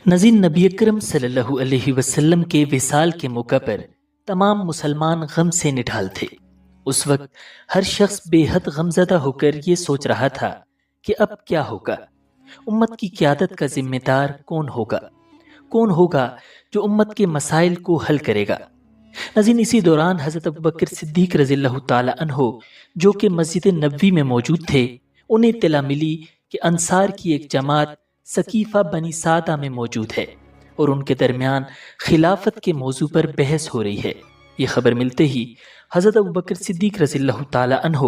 نذیر نبی اکرم صلی اللہ علیہ وسلم کے وصال کے موقع پر تمام مسلمان غم سے نڈھال تھے۔ اس وقت ہر شخص بے حد غمزدہ ہو کر یہ سوچ رہا تھا کہ اب کیا ہوگا، امت کی قیادت کا ذمہ دار کون ہوگا جو امت کے مسائل کو حل کرے گا۔ نذیر اسی دوران حضرت ابوبکر صدیق رضی اللہ تعالی عنہ جو کہ مسجد نبوی میں موجود تھے، انہیں اطلاع ملی کہ انصار کی ایک جماعت ثقیفہ بنی سعدہ میں موجود ہے اور ان کے درمیان خلافت کے موضوع پر بحث ہو رہی ہے۔ یہ خبر ملتے ہی حضرت ابوبکر صدیق رضی اللہ تعالی عنہ،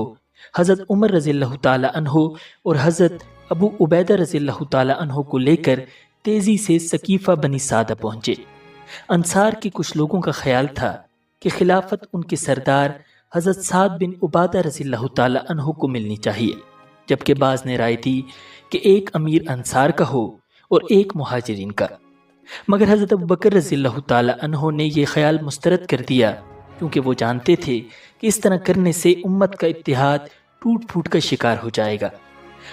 حضرت عمر رضی اللہ تعالی عنہ اور حضرت ابو عبیدہ رضی اللہ تعالی عنہ کو لے کر تیزی سے ثقیفہ بنی سعدہ پہنچے۔ انصار کے کچھ لوگوں کا خیال تھا کہ خلافت ان کے سردار حضرت سعد بن عبادہ رضی اللہ تعالی عنہ کو ملنی چاہیے، جبکہ بعض نے رائے دی کہ ایک امیر انصار کا ہو اور ایک مہاجرین کا، مگر حضرت ابوبکر رضی اللہ تعالی عنہ نے یہ خیال مسترد کر دیا، کیونکہ وہ جانتے تھے کہ اس طرح کرنے سے امت کا اتحاد ٹوٹ پھوٹ کا شکار ہو جائے گا۔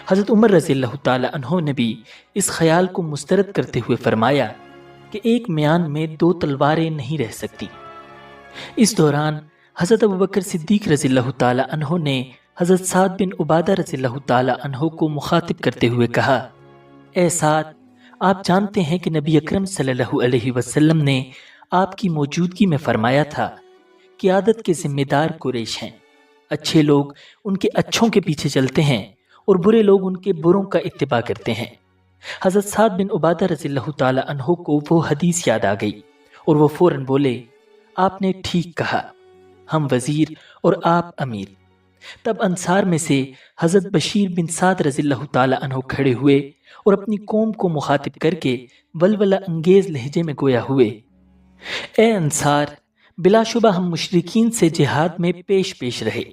حضرت عمر رضی اللہ تعالی عنہ نے بھی اس خیال کو مسترد کرتے ہوئے فرمایا کہ ایک میان میں دو تلواریں نہیں رہ سکتی۔ اس دوران حضرت ابوبکر صدیق رضی اللہ تعالی عنہ نے حضرت سعد بن عبادہ رضی اللہ تعالی عنہ کو مخاطب کرتے ہوئے کہا، اے سعد، آپ جانتے ہیں کہ نبی اکرم صلی اللہ علیہ وسلم نے آپ کی موجودگی میں فرمایا تھا، قیادت کے ذمہ دار قریش ہیں، اچھے لوگ ان کے اچھوں کے پیچھے چلتے ہیں اور برے لوگ ان کے بروں کا اتباع کرتے ہیں۔ حضرت سعد بن عبادہ رضی اللہ تعالی عنہ کو وہ حدیث یاد آ گئی اور وہ فوراً بولے، آپ نے ٹھیک کہا، ہم وزیر اور آپ امیر۔ تب انصار میں سے حضرت بشیر بن سعد رضی اللہ تعالی عنہ کھڑے ہوئے اور اپنی قوم کو مخاطب کر کے ولولہ انگیز لہجے میں گویا ہوئے، اے انصار، بلا شبہ ہم مشرکین سے جہاد میں پیش رہے،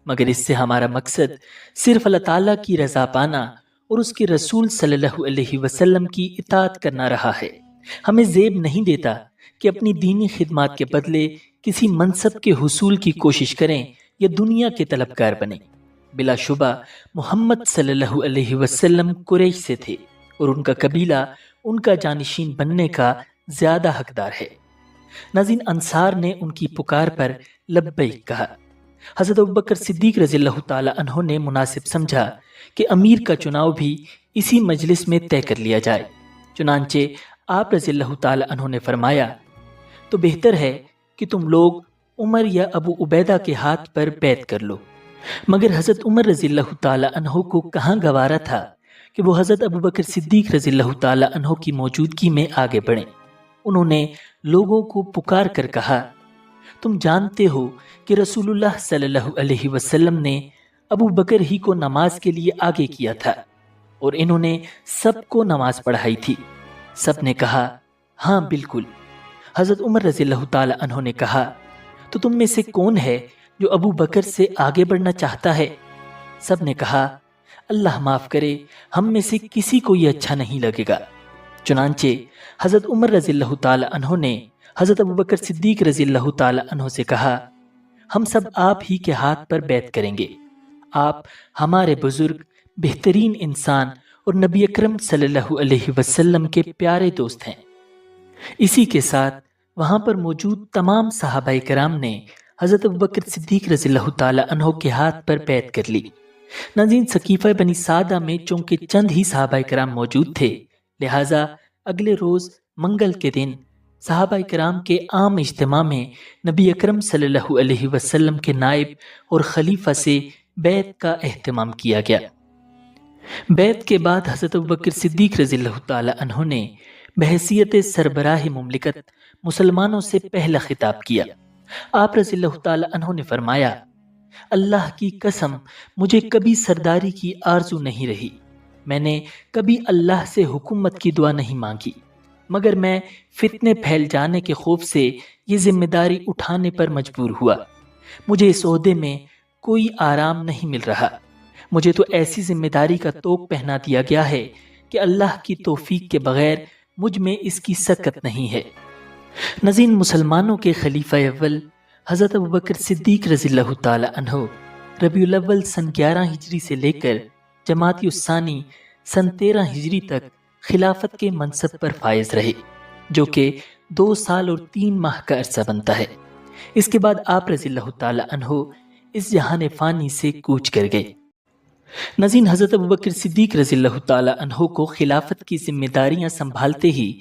مگر اس سے ہمارا مقصد صرف اللہ تعالیٰ کی رضا پانا اور اس کے رسول صلی اللہ علیہ وسلم کی اطاعت کرنا رہا ہے۔ ہمیں زیب نہیں دیتا کہ اپنی دینی خدمات کے بدلے کسی منصب کے حصول کی کوشش کریں یا دنیا کے طلبگار بنیں۔ بلا شبہ محمد صلی اللہ علیہ وسلم قریش سے تھے اور ان کا قبیلہ ان کا جانشین بننے کا زیادہ حقدار ہے۔ ناظرین، انصار نے ان کی پکار پر لبیک کہا۔ حضرت ابوبکر صدیق رضی اللہ تعالی عنہ نے مناسب سمجھا کہ امیر کا چناؤ بھی اسی مجلس میں طے کر لیا جائے۔ چنانچہ آپ رضی اللہ تعالی عنہ نے فرمایا، تو بہتر ہے کہ تم لوگ عمر یا ابو عبیدہ کے ہاتھ پر بیعت کر لو۔ مگر حضرت عمر رضی اللہ تعالی عنہ کو کہاں گوارا تھا کہ وہ حضرت ابوبکر صدیق رضی اللہ تعالی عنہ کی موجودگی میں آگے بڑھیں۔ انہوں نے لوگوں کو پکار کر کہا، تم جانتے ہو کہ رسول اللہ صلی اللہ علیہ وسلم نے ابو بکر ہی کو نماز کے لیے آگے کیا تھا اور انہوں نے سب کو نماز پڑھائی تھی۔ سب نے کہا، ہاں بالکل۔ حضرت عمر رضی اللہ تعالی عنہ نے کہا، تو تم میں سے کون ہے جو ابو بکر سے آگے بڑھنا چاہتا ہے؟ سب نے کہا، اللہ معاف کرے، ہم میں سے کسی کو یہ اچھا نہیں لگے گا۔ چنانچہ حضرت عمر رضی اللہ تعالی عنہ نے حضرت ابوبکر صدیق رضی اللہ تعالی عنہ سے کہا، ہم سب آپ ہی کے ہاتھ پر بیعت کریں گے۔ آپ ہمارے بزرگ، بہترین انسان اور نبی اکرم صلی اللہ علیہ وسلم کے پیارے دوست ہیں۔ اسی کے ساتھ وہاں پر موجود تمام صحابہ کرام نے حضرت ابوبکر صدیق رضی اللہ تعالی عنہ کے ہاتھ پر بیعت کر لی۔ ناظرین، ثقیفہ بنی سعدہ میں چونکہ چند ہی صحابہ کرام موجود تھے، لہٰذا اگلے روز منگل کے دن صحابہ کرام کے عام اجتماع میں نبی اکرم صلی اللہ علیہ وسلم کے نائب اور خلیفہ سے بیعت کا اہتمام کیا گیا۔ بیعت کے بعد حضرت ابوبکر صدیق رضی اللہ تعالی عنہ نے بحیثیت سربراہ مملکت مسلمانوں سے پہلا خطاب کیا۔ آپ رضی اللہ تعالی عنہ نے فرمایا، اللہ کی قسم، مجھے کبھی سرداری کی آرزو نہیں رہی، میں نے کبھی اللہ سے حکومت کی دعا نہیں مانگی، مگر میں فتنے پھیل جانے کے خوف سے یہ ذمہ داری اٹھانے پر مجبور ہوا۔ مجھے اس عہدے میں کوئی آرام نہیں مل رہا۔ مجھے تو ایسی ذمہ داری کا طوق پہنا دیا گیا ہے کہ اللہ کی توفیق کے بغیر مجھ میں اس کی سکت نہیں ہے۔ ناظرین، مسلمانوں کے خلیفہ اول حضرت ابوبکر صدیق رضی اللہ تعالی عنہ ربیع الاول سن 11 ہجری سے لے کر جمادی الثانی سن 13 ہجری تک خلافت کے منصب پر فائز رہے، جو کہ 2 سال اور 3 ماہ کا عرصہ بنتا ہے۔ اس کے بعد آپ رضی اللہ تعالی عنہ اس جہان فانی سے کوچ کر گئے۔ ناظرین، حضرت ابوبکر صدیق رضی اللہ تعالی عنہ کو خلافت کی ذمہ داریاں سنبھالتے ہی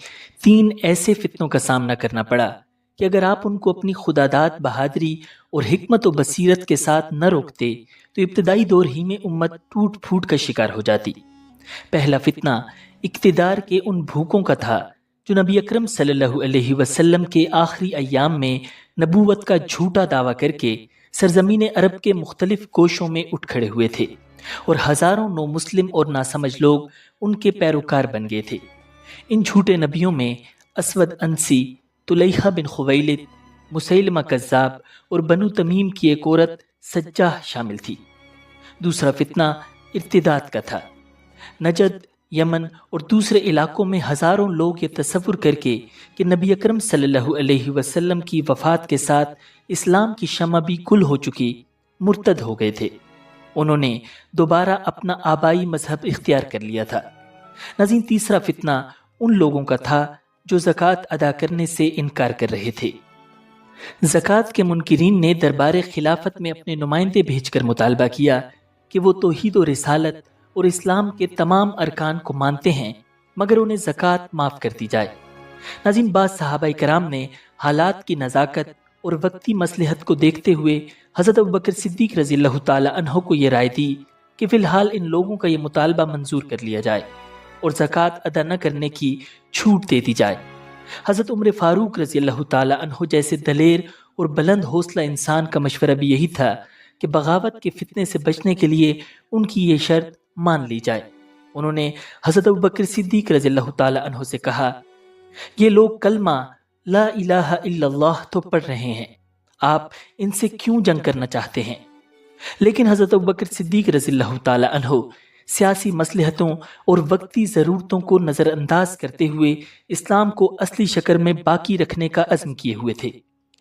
3 ایسے فتنوں کا سامنا کرنا پڑا کہ اگر آپ ان کو اپنی خداداد، بہادری اور حکمت و بصیرت کے ساتھ نہ روکتے تو ابتدائی دور ہی میں امت ٹوٹ پھوٹ کا شکار ہو جاتی۔ پہلا فتنہ اقتدار کے ان بھوکوں کا تھا جو نبی اکرم صلی اللہ علیہ وسلم کے آخری ایام میں نبوت کا جھوٹا دعویٰ کر کے سرزمین عرب کے مختلف گوشوں میں اٹھ کھڑے ہوئے تھے اور ہزاروں نو مسلم اور ناسمجھ لوگ ان کے پیروکار بن گئے تھے۔ ان جھوٹے نبیوں میں اسود انسی، طلیحہ بن خویلد، مسیلمہ کذاب اور بنو تمیم کی ایک عورت سجاح شامل تھی۔ دوسرا فتنہ ارتداد کا تھا۔ نجد، یمن اور دوسرے علاقوں میں ہزاروں لوگ یہ تصور کر کے کہ نبی اکرم صلی اللہ علیہ وسلم کی وفات کے ساتھ اسلام کی شمع بھی گل ہو چکی، مرتد ہو گئے تھے۔ انہوں نے دوبارہ اپنا آبائی مذہب اختیار کر لیا تھا۔ ناظرین، تیسرا فتنہ ان لوگوں کا تھا جو زکوٰۃ ادا کرنے سے انکار کر رہے تھے۔ زکوٰۃ کے منکرین نے دربار خلافت میں اپنے نمائندے بھیج کر مطالبہ کیا کہ وہ توحید و رسالت اور اسلام کے تمام ارکان کو مانتے ہیں، مگر انہیں زکوٰۃ معاف کر دی جائے۔ ناظرین، بعض صحابہ کرام نے حالات کی نزاکت اور وقتی مصلحت کو دیکھتے ہوئے حضرت ابوبکر صدیق رضی اللہ تعالی عنہ کو یہ رائے دی کہ فی الحال ان لوگوں کا یہ مطالبہ منظور کر لیا جائے اور زکوٰۃ ادا نہ کرنے کی چھوٹ دے دی جائے۔ حضرت عمر فاروق رضی اللہ تعالی عنہ جیسے دلیر اور بلند حوصلہ انسان کا مشورہ بھی یہی تھا کہ بغاوت کے فتنے سے بچنے کے لیے ان کی یہ شرط مان لی جائے۔ انہوں نے حضرت ابوبکر صدیق رضی اللہ تعالی عنہ سے کہا، یہ لوگ کلمہ لا الہ الا اللہ تو پڑھ رہے ہیں، آپ ان سے کیوں جنگ کرنا چاہتے ہیں؟ لیکن حضرت ابوبکر صدیق رضی اللہ تعالی عنہ سیاسی مصلحتوں اور وقتی ضرورتوں کو نظر انداز کرتے ہوئے اسلام کو اصلی شکل میں باقی رکھنے کا عزم کیے ہوئے تھے۔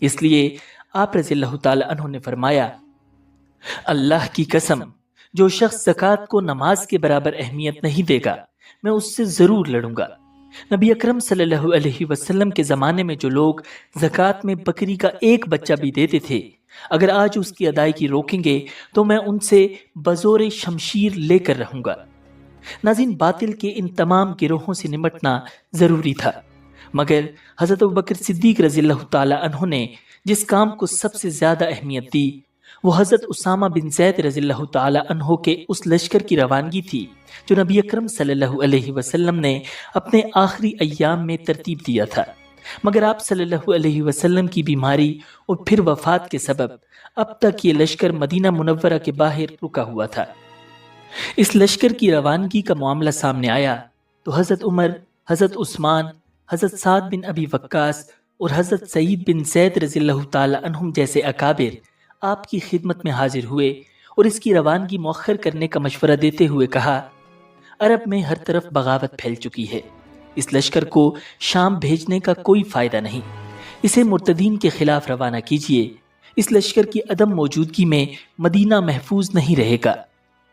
اس لیے آپ رضی اللہ تعالی عنہ نے فرمایا، اللہ کی قسم، جو شخص زکوٰۃ کو نماز کے برابر اہمیت نہیں دے گا، میں اس سے ضرور لڑوں گا۔ نبی اکرم صلی اللہ علیہ وسلم کے زمانے میں جو لوگ زکوٰۃ میں بکری کا ایک بچہ بھی دیتے تھے، اگر آج اس کی ادائیگی روکیں گے تو میں ان سے بزور شمشیر لے کر رہوں گا۔ ناظرین، باطل کے ان تمام گروہوں سے نمٹنا ضروری تھا، مگر حضرت ابوبکر صدیق رضی اللہ تعالی عنہ نے جس کام کو سب سے زیادہ اہمیت دی وہ حضرت اسامہ بن زید رضی اللہ تعالی عنہ کے اس لشکر کی روانگی تھی جو نبی اکرم صلی اللہ علیہ وسلم نے اپنے آخری ایام میں ترتیب دیا تھا، مگر آپ صلی اللہ علیہ وسلم کی بیماری اور پھر وفات کے سبب اب تک یہ لشکر مدینہ منورہ کے باہر رکا ہوا تھا۔ اس لشکر کی روانگی کا معاملہ سامنے آیا تو حضرت عمر، حضرت عثمان، حضرت سعد بن ابی وقاص اور حضرت سعید بن زید رضی اللہ تعالی عنہم جیسے اکابر آپ کی خدمت میں حاضر ہوئے اور اس کی روانگی مؤخر کرنے کا مشورہ دیتے ہوئے کہا، عرب میں ہر طرف بغاوت پھیل چکی ہے، اس لشکر کو شام بھیجنے کا کوئی فائدہ نہیں، اسے مرتدین کے خلاف روانہ کیجیے۔ اس لشکر کی عدم موجودگی میں مدینہ محفوظ نہیں رہے گا،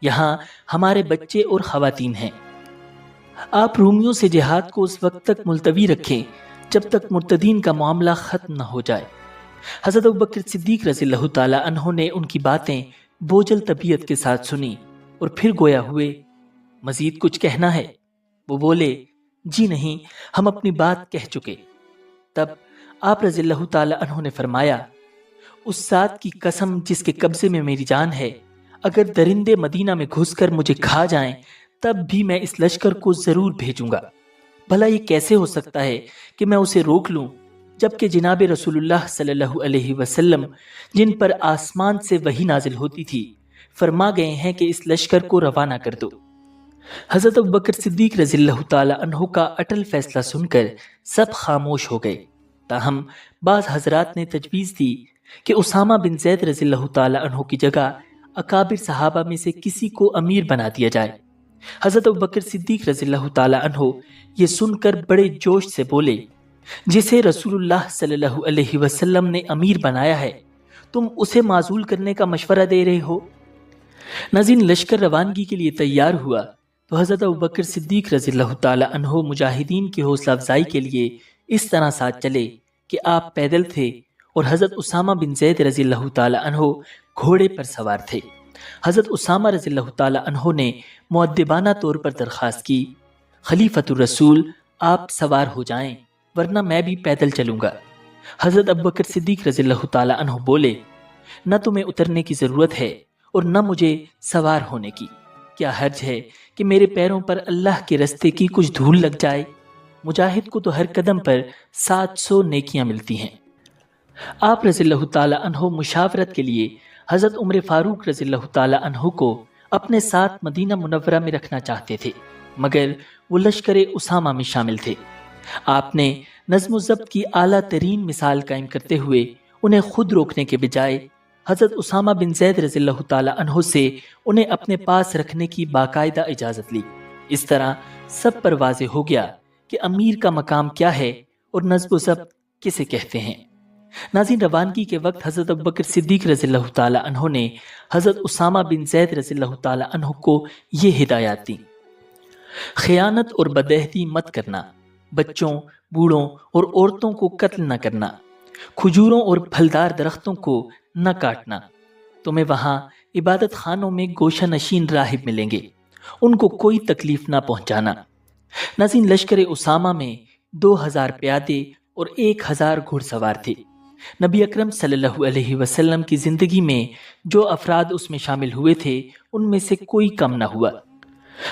یہاں ہمارے بچے اور خواتین ہیں۔ آپ رومیوں سے جہاد کو اس وقت تک ملتوی رکھیں جب تک مرتدین کا معاملہ ختم نہ ہو جائے۔ حضرت ابوبکر صدیق رضی اللہ تعالی عنہ نے ان کی باتیں بوجھل طبیعت کے ساتھ سنی اور پھر گویا ہوئے، مزید کچھ کہنا ہے؟ وہ بولے، جی نہیں، ہم اپنی بات کہہ چکے۔ تب آپ رضی اللہ تعالی عنہ نے فرمایا، اس ذات کی قسم جس کے قبضے میں میری جان ہے، اگر درندے مدینہ میں گھس کر مجھے کھا جائیں تب بھی میں اس لشکر کو ضرور بھیجوں گا۔ بھلا یہ کیسے ہو سکتا ہے کہ میں اسے روک لوں جبکہ جناب رسول اللہ صلی اللہ علیہ وسلم جن پر آسمان سے وحی نازل ہوتی تھی فرما گئے ہیں کہ اس لشکر کو روانہ کر دو۔ حضرت ابوبکر صدیق رضی اللہ تعالی عنہ کا اٹل فیصلہ سن کر سب خاموش ہو گئے، تاہم بعض حضرات نے تجویز دی کہ اسامہ بن زید رضی اللہ تعالی عنہ کی جگہ اکابر صحابہ میں سے کسی کو امیر بنا دیا جائے۔ حضرت ابوبکر صدیق رضی اللہ تعالی عنہ یہ سن کر بڑے جوش سے بولے، جسے رسول اللہ صلی اللہ علیہ وسلم نے امیر بنایا ہے تم اسے معزول کرنے کا مشورہ دے رہے ہو؟ ناظرین، لشکر روانگی کے لیے تیار ہوا تو حضرت ابوبکر صدیق رضی اللہ تعالی عنہ مجاہدین کی حوصلہ افزائی کے لیے اس طرح ساتھ چلے کہ آپ پیدل تھے اور حضرت اسامہ بن زید رضی اللہ تعالی عنہ گھوڑے پر سوار تھے۔ حضرت اسامہ رضی اللہ تعالی عنہ نے مؤدبانہ طور پر درخواست کی، خلیفۃ الرسول آپ سوار ہو جائیں ورنہ میں بھی پیدل چلوں گا۔ حضرت ابوبکر صدیق رضی اللہ تعالی عنہ بولے، نہ تمہیں اترنے کی ضرورت ہے اور نہ مجھے سوار ہونے کی، کیا حرج ہے کہ میرے پیروں پر اللہ کے رستے کی کچھ دھول لگ جائے؟ مجاہد کو تو ہر قدم پر 700 نیکیاں ملتی ہیں۔ آپ رضی اللہ تعالی عنہ مشاورت کے لیے حضرت عمر فاروق رضی اللہ تعالی عنہ کو اپنے ساتھ مدینہ منورہ میں رکھنا چاہتے تھے، مگر وہ لشکر اسامہ میں شامل تھے۔ آپ نے نظم و ضبط کی اعلیٰ ترین مثال قائم کرتے ہوئے انہیں خود روکنے کے بجائے حضرت اسامہ بن زید رضی اللہ تعالی عنہ سے انہیں اپنے پاس رکھنے کی باقاعدہ اجازت لی۔ اس طرح سب پر واضح ہو گیا کہ امیر کا مقام کیا ہے اور نظم و ضبط کسے کہتے ہیں۔ ناظرین، روانگی کے وقت حضرت ابوبکر صدیق رضی اللہ تعالی عنہ نے حضرت اسامہ بن زید رضی اللہ تعالی عنہ کو یہ ہدایات دی: خیانت اور بدعہدی مت کرنا، بچوں، بوڑھوں اور عورتوں کو قتل نہ کرنا، کھجوروں اور پھلدار درختوں کو نہ کاٹنا۔ تمہیں وہاں عبادت خانوں میں گوشہ نشین راہب ملیں گے، ان کو کوئی تکلیف نہ پہنچانا۔ ناظرین، لشکر اسامہ میں 2000 پیادے اور 1000 گھڑ سوار تھے۔ نبی اکرم صلی اللہ علیہ وسلم کی زندگی میں جو افراد اس میں شامل ہوئے تھے ان میں سے کوئی کم نہ ہوا۔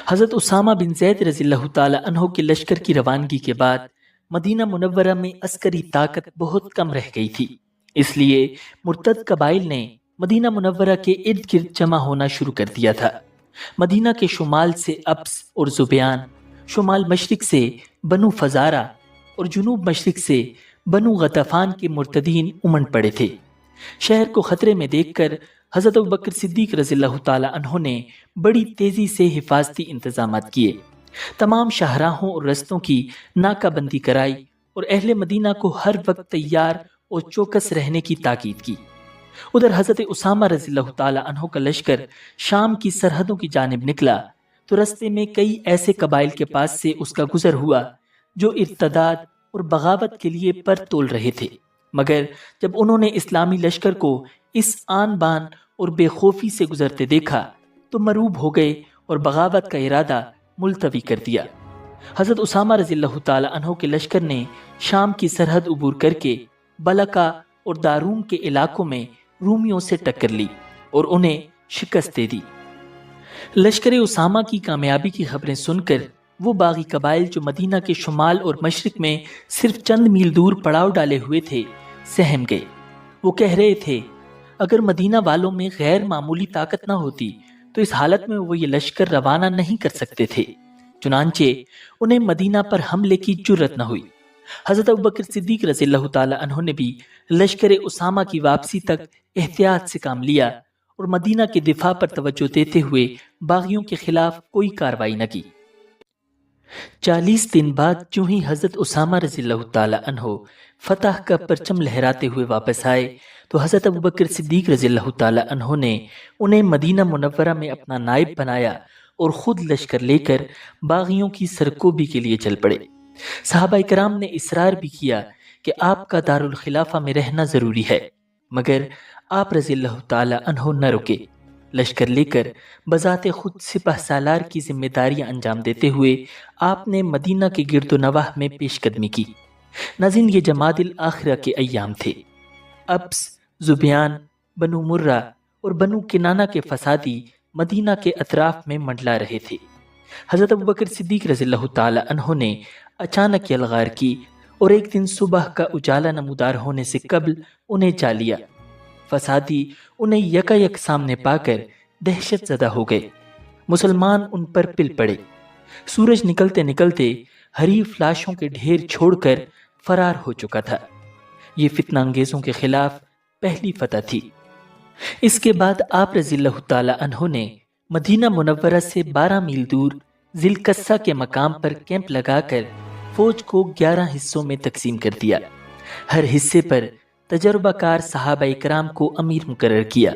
حضرت اسامہ بن زید رضی اللہ تعالی عنہ کے لشکر کی روانگی کے بعد مدینہ منورہ میں عسکری طاقت بہت کم رہ گئی تھی، اس لیے مرتد قبائل نے مدینہ منورہ کے ارد گرد جمع ہونا شروع کر دیا تھا۔ مدینہ کے شمال سے ابس اور زبیان، شمال مشرق سے بنو فزارہ اور جنوب مشرق سے بنو غطفان کے مرتدین امنڈ پڑے تھے۔ شہر کو خطرے میں دیکھ کر حضرت ابوبکر صدیق رضی اللہ تعالی عنہ نے بڑی تیزی سے حفاظتی انتظامات کیے، تمام شاہراہوں اور رستوں کی ناکہ بندی کرائی اور اہل مدینہ کو ہر وقت تیار اور چوکس رہنے کی تاکید کی۔ ادھر حضرت اسامہ رضی اللہ تعالی عنہ کا لشکر شام کی سرحدوں کی جانب نکلا تو رستے میں کئی ایسے قبائل کے پاس سے اس کا گزر ہوا جو ارتداد اور بغاوت کے لیے پر تول رہے تھے، مگر جب انہوں نے اسلامی لشکر کو اس آن بان اور بے خوفی سے گزرتے دیکھا تو مروب ہو گئے اور بغاوت کا ارادہ ملتوی کر دیا۔ حضرت اسامہ رضی اللہ تعالی عنہ کے لشکر نے شام کی سرحد عبور کر کے بلقا اور داروم کے علاقوں میں رومیوں سے ٹکر لی اور انہیں شکست دے دی۔ لشکر اسامہ کی کامیابی کی خبریں سن کر وہ باغی قبائل جو مدینہ کے شمال اور مشرق میں صرف چند میل دور پڑاؤ ڈالے ہوئے تھے سہم گئے۔ وہ کہہ رہے تھے، اگر مدینہ والوں میں غیر معمولی طاقت نہ ہوتی تو اس حالت میں وہ یہ لشکر روانہ نہیں کر سکتے تھے۔ چنانچہ انہیں مدینہ پر حملے کی جرت نہ ہوئی۔ حضرت ابوبکر صدیق رضی اللہ تعالی عنہ نے بھی لشکر اسامہ کی واپسی تک احتیاط سے کام لیا اور مدینہ کے دفاع پر توجہ دیتے ہوئے باغیوں کے خلاف کوئی کارروائی نہ کی۔ 40 دن بعد جو ہی حضرت اسامہ رضی اللہ تعالی عنہ فتح کا پرچم لہراتے ہوئے واپس آئے تو حضرت ابوبکر صدیق رضی اللہ تعالی عنہ نے انہیں مدینہ منورہ میں اپنا نائب بنایا اور خود لشکر لے کر باغیوں کی سرکوبی کے لیے چل پڑے۔ صحابہ کرام نے اصرار بھی کیا کہ آپ کا دارالخلافہ میں رہنا ضروری ہے، مگر آپ رضی اللہ تعالی عنہ نہ رکے۔ لشکر لے کر بذات خود سپہ سالار کی ذمہ داریاں انجام دیتے ہوئے آپ نے مدینہ کے گرد و نواح میں پیش قدمی کی۔ ناظرین، یہ جمادی الاخرہ کے ایام تھے۔ ابس، زبیان، بنو مرہ اور بنو کنانہ کے فسادی مدینہ کے اطراف میں منڈلا رہے تھے۔ حضرت ابوبکر صدیق رضی اللہ تعالی عنہ نے اچانک یلغار کی اور ایک دن صبح کا اجالا نمودار ہونے سے قبل انہیں جا لیا۔ فسادی انہیں یکا یک سامنے پا کر دہشت زدہ ہو گئے۔ مسلمان ان پر پل پڑے۔ سورج نکلتے نکلتے حریف لاشوں کے ڈھیر چھوڑ کر فرار ہو چکا تھا۔ یہ فتنہ انگیزوں کے خلاف پہلی فتح تھی۔ اس کے بعد آپ رضی اللہ تعالی عنہ نے مدینہ منورہ سے 12 میل دور ذی القصہ کے مقام پر کیمپ لگا کر فوج کو 11 حصوں میں تقسیم کر دیا۔ ہر حصے پر تجربہ کار صحابہ کرام کو امیر مقرر کیا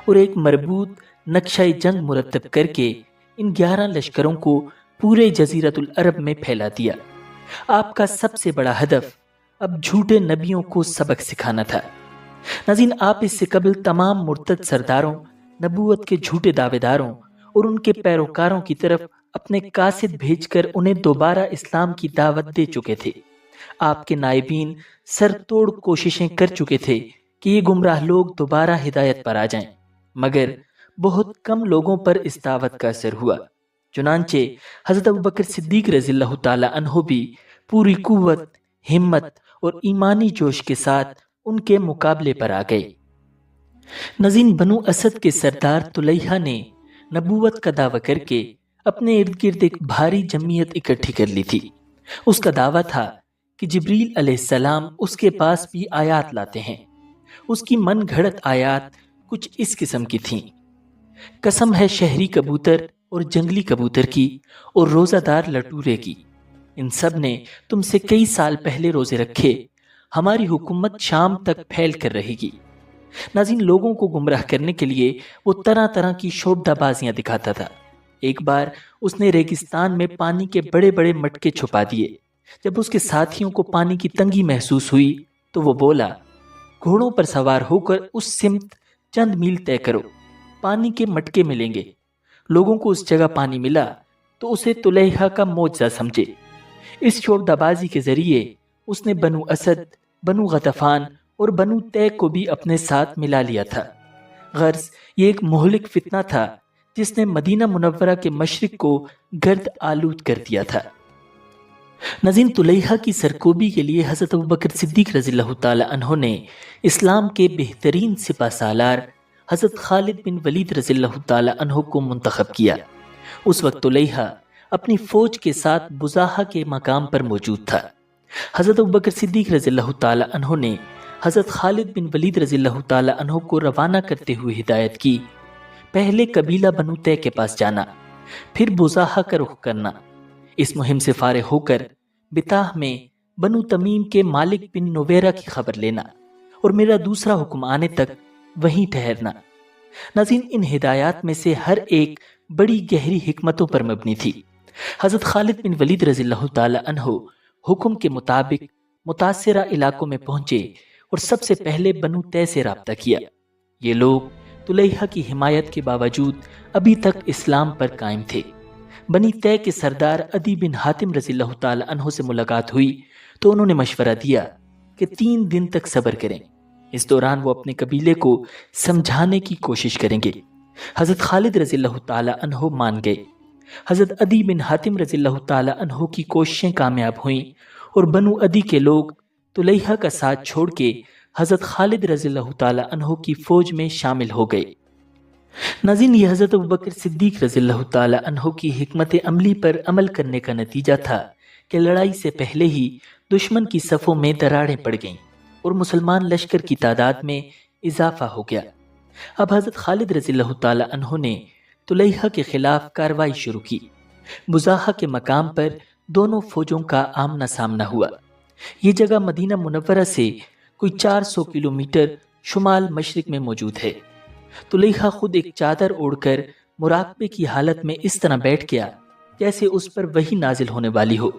اور ایک مربوط نقشہ جنگ مرتب کر کے ان 11 لشکروں کو پورے جزیرت العرب میں پھیلا دیا۔ آپ کا سب سے بڑا ہدف اب جھوٹے نبیوں کو سبق سکھانا تھا۔ ناظرین، آپ اس سے قبل تمام مرتد سرداروں، نبوت کے جھوٹے دعوے داروں اور ان کے پیروکاروں کی طرف اپنے قاصد بھیج کر انہیں دوبارہ اسلام کی دعوت دے چکے تھے۔ آپ کے نائبین سر توڑ کوششیں کر چکے تھے کہ یہ گمراہ لوگ دوبارہ ہدایت پر آ جائیں، مگر بہت کم لوگوں پر اس دعوت کا اثر ہوا۔ چنانچہ حضرت ابوبکر صدیق رضی اللہ تعالی عنہ بھی پوری قوت، ہمت اور ایمانی جوش کے ساتھ ان کے مقابلے پر آ گئے۔ ناظرین، بنو اسد کے سردار طلیحہ نے نبوت کا دعویٰ کر کے اپنے ارد گرد ایک بھاری جمعیت اکٹھی کر لی تھی۔ اس کا دعویٰ تھا کہ جبریل علیہ السلام اس کے پاس بھی آیات لاتے ہیں۔ اس کی من گھڑت آیات کچھ اس قسم کی تھیں: قسم ہے شہری کبوتر اور جنگلی کبوتر کی اور روزہ دار لٹورے کی، ان سب نے تم سے کئی سال پہلے روزے رکھے، ہماری حکومت شام تک پھیل کر رہے گی۔ ناظرین، لوگوں کو گمراہ کرنے کے لیے وہ طرح طرح کی شوبدہ بازیاں دکھاتا تھا۔ ایک بار اس نے ریگستان میں پانی کے بڑے بڑے مٹکے چھپا دیے۔ جب اس کے ساتھیوں کو پانی کی تنگی محسوس ہوئی تو وہ بولا، گھوڑوں پر سوار ہو کر اس سمت چند میل طے کرو، پانی کے مٹکے ملیں گے۔ لوگوں کو اس جگہ پانی ملا تو اسے طلیحہ کا معجزہ سمجھے۔ اس شوبدہ بازی کے ذریعے اس نے بنو اسد، بنو غطفان اور بنو طے کو بھی اپنے ساتھ ملا لیا تھا۔ غرض یہ ایک مہلک فتنہ تھا جس نے مدینہ منورہ کے مشرق کو گرد آلود کر دیا تھا۔ ناظرین، طلیحہ کی سرکوبی کے لیے حضرت ابوبکر صدیق رضی اللہ تعالی عنہ نے اسلام کے بہترین سپہ سالار حضرت خالد بن ولید رضی اللہ تعالی عنہ کو منتخب کیا۔ اس وقت طلیحہ اپنی فوج کے ساتھ بزاحہ کے مقام پر موجود تھا۔ حضرت ابوبکر صدیق رضی اللہ تعالی عنہ نے حضرت خالد بن ولید رضی اللہ تعالی عنہ کو روانہ کرتے ہوئے ہدایت کی، پہلے قبیلہ بنو طے کے پاس جانا، پھر بزاحہ کا رخ کرنا۔ اس مہم سے فارغ ہو کر بطاح میں بنو تمیم کے مالک بن نویرہ کی خبر لینا اور میرا دوسرا حکم آنے تک وہیں ٹھہرنا۔ ناظرین، ان ہدایات میں سے ہر ایک بڑی گہری حکمتوں پر مبنی تھی۔ حضرت خالد بن ولید رضی اللہ تعالی عنہ حکم کے مطابق متاثرہ علاقوں میں پہنچے اور سب سے پہلے بنو طے سے رابطہ کیا۔ یہ لوگ طلیحہ کی حمایت کے باوجود ابھی تک اسلام پر قائم تھے۔ بنی طے کے سردار عدی بن حاتم رضی اللہ تعالی عنہ سے ملاقات ہوئی تو انہوں نے مشورہ دیا کہ 3 دن تک صبر کریں، اس دوران وہ اپنے قبیلے کو سمجھانے کی کوشش کریں گے۔ حضرت خالد رضی اللہ تعالی عنہ مان گئے۔ حضرت عدی بن حاتم رضی اللہ تعالی عنہ کی کوششیں کامیاب ہوئیں اور بنو عدی کے لوگ طلیحہ کا ساتھ چھوڑ کے حضرت خالد رضی اللہ تعالی عنہ کی فوج میں شامل ہو گئے۔ ناظرین، یہ حضرت ابوبکر صدیق رضی اللہ تعالی عنہ کی حکمت عملی پر عمل کرنے کا نتیجہ تھا کہ لڑائی سے پہلے ہی دشمن کی صفوں میں دراڑیں پڑ گئیں اور مسلمان لشکر کی تعداد میں اضافہ ہو گیا۔ اب حضرت خالد رضی اللہ تعالی عنہ نے طلیحہ کے خلاف کارروائی شروع کی۔ بزاحہ کے مقام پر دونوں فوجوں کا آمنا سامنا ہوا۔ یہ جگہ مدینہ منورہ سے کوئی 400 کلومیٹر شمال مشرق میں موجود ہے۔ طلیحہ خود ایک چادر اوڑھ کر مراقبے کی حالت میں اس طرح بیٹھ گیا جیسے اس پر وحی نازل ہونے والی ہو۔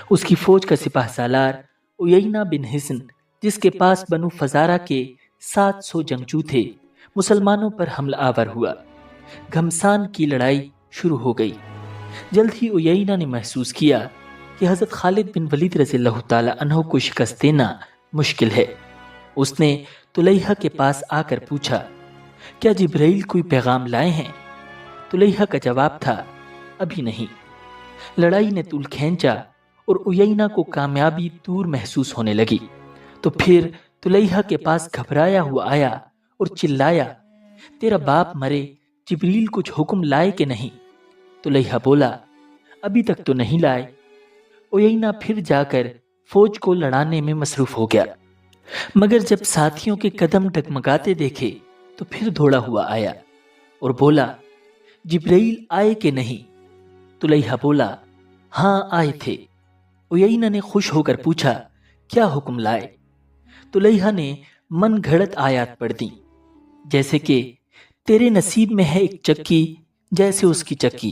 اس کی فوج کا سپہ سالار عیینہ بن حصن، جس کے پاس بنو فزارہ کے 700 جنگجو تھے، مسلمانوں پر حملہ آور ہوا۔ گھمسان کی لڑائی شروع ہو گئی۔ جلد ہی عیینہ نے محسوس کیا کہ حضرت خالد بن ولید رضی اللہ تعالی عنہ کو شکست دینا مشکل ہے۔ اس نے طلیحہ کے پاس آ کر پوچھا، کیا جبرائیل کوئی پیغام لائے ہیں؟ طلیحہ کا جواب تھا، ابھی نہیں۔ لڑائی نے طول کھینچا اور عیینہ کو کامیابی دور محسوس ہونے لگی۔ تو پھر طلیحہ کے پاس گھبرایا ہوا آیا اور چلایا، تیرا باپ مرے، جبریل کچھ حکم لائے کہ نہیں؟ طلیحہ بولا، ابھی تک تو نہیں لائے۔ عیینہ پھر جا کر فوج کو لڑانے میں مصروف ہو گیا، مگر جب ساتھیوں کے قدم ڈگمگاتے دیکھے تو پھر دوڑا ہوا آیا اور بولا، جبرائیل آئے کہ نہیں؟ طلیحہ بولا، ہاں آئے تھے۔ عیینہ نے خوش ہو کر پوچھا، کیا حکم لائے؟ طلیحہ نے من گھڑت آیات پڑھ دیں، جیسے کہ تیرے نصیب میں ہے ایک چکی جیسے اس کی چکی،